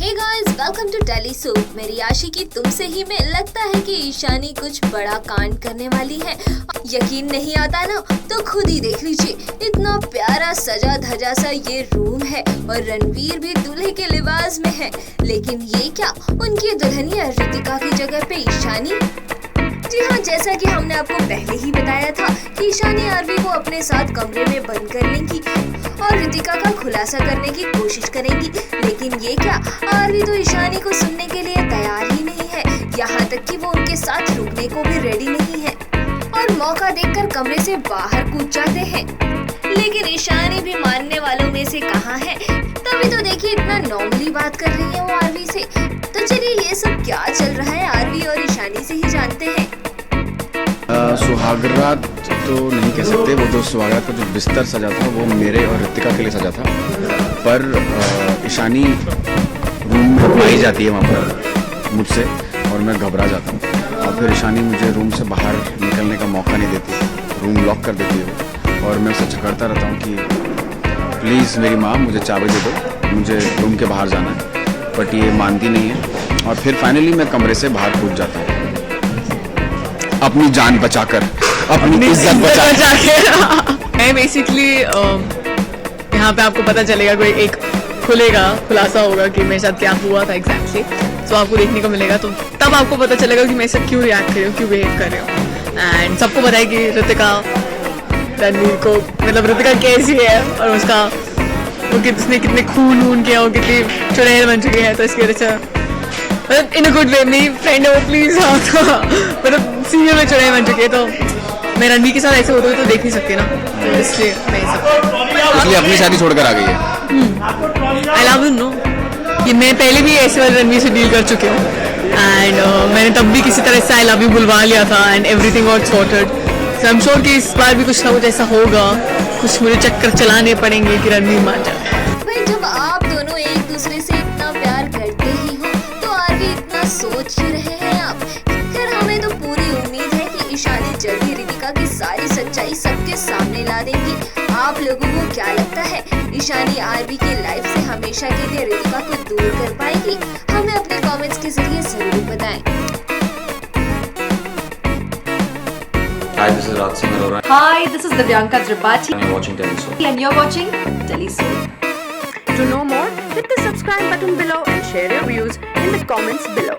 Hey guys, welcome to Tele Soup. मेरी आशिकी तुमसे ही में लगता है कि ईशानी कुछ बड़ा कांड करने वाली है। यकीन नहीं आता ना तो खुद ही देख लीजिए, इतना प्यारा सजा धजा सा ये रूम है और रणवीर भी दूल्हे के लिबास में है। लेकिन ये क्या, उनकी दुल्हनिया रितिका की जगह पे ईशानी। जी हाँ, जैसा कि हमने आपको पहले ही बताया था कि ईशानी आरवी को अपने साथ कमरे में बंद कर लेंगी और रितिका का खुलासा करने की कोशिश करेंगी। लेकिन ये क्या, आरवी तो ईशानी को सुनने के लिए तैयार ही नहीं है, यहाँ तक कि वो उनके साथ रुकने को भी रेडी नहीं है और मौका देखकर कमरे से बाहर कूद जाते हैं। लेकिन ईशानी भी मानने वालों में से कहाँ है। तभी तो देखिए इतना नॉर्मली बात कर रही है वो आरवी से। तो चलिए ये सब क्या चल रहा है आरवी और ईशानी से ही जानते हैं। सुहागरात तो नहीं कह सकते, वो जो सुहागरात का जो बिस्तर सजा था वो मेरे और रितिका के लिए सजा था, पर ईशानी रूम में आई जाती है वहाँ पर मुझसे और मैं घबरा जाता हूँ और फिर ईशानी मुझे रूम से बाहर निकलने का मौका नहीं देती, रूम लॉक कर देती है और मैं उससे झगड़ता रहता हूँ कि प्लीज़ मेरी माँ मुझे चाबी दे दो, मुझे रूम के बाहर जाना है, बट ये मानती नहीं है और फिर फाइनली मैं कमरे से बाहर कूद जाता हूँ अपनी जान बचाकर, अपनी इज्जत बचाकर। मैं बेसिकली यहाँ पे आपको पता चलेगा, कोई एक खुलासा होगा कि मेरे साथ क्या हुआ था एग्जैक्टली, तो आपको देखने को मिलेगा। तो तब आपको पता चलेगा कि मैं इससे क्यों रिएक्ट कर रही हूँ, क्यों बिहेव कर रही हूँ। एंड सबको पता है कि रितिका रणवीर को, मतलब रितिका कैसी है और उसका वो उसने कितने खून किया, वो कितनी चुड़ैल बन चुकी है। तो इसकी वजह से मतलब इन अ गुड वे, मेरी फ्रेंड है वो, प्लीज हाँ, तो मतलब सीरियल में चुड़ैल बन चुकी है। तो मैं रणवीर के साथ ऐसे होते हुए तो देख नहीं सकती ना, तो इसलिए मैं इसलिए अपनी शादी छोड़कर आ गई है। आई लव यू नो, ये मैं पहले भी ऐसे वाले रणवीर से डील कर चुकी हूँ एंड मैंने तब भी किसी तरह से आई लव यू बुलवा लिया था and everything what sorted. So I am sure कि इस बार भी कुछ ना कुछ ऐसा होगा, कुछ मुझे चक्कर चलाने पड़ेंगे कि रणवीर मान जाए। भाई जब आप दोनों एक दूसरे से इतना प्यार करते ही हो तो आरवी इतना सोच ही रहे हैं आप। फिर हमें तो पूरी उम्मीद है कि ईशानी जल्द ही रितिका की सारी सच्चाई सबके सामने ला देंगी। आप लोगों को क्या लगता है, ईशानी आरवी की लाइफ से हमेशा के लिए रितिका को दूर कर पाएगी? हमें अपने कमेंट्स के जरिए जरूर बताएं। Hi, this is Raj Singh Arora. Hi, this is Divyanka Tripathi. And you're watching Telesoap. And you're watching Telesoap. To know more, hit the subscribe button below and share your views in the comments below.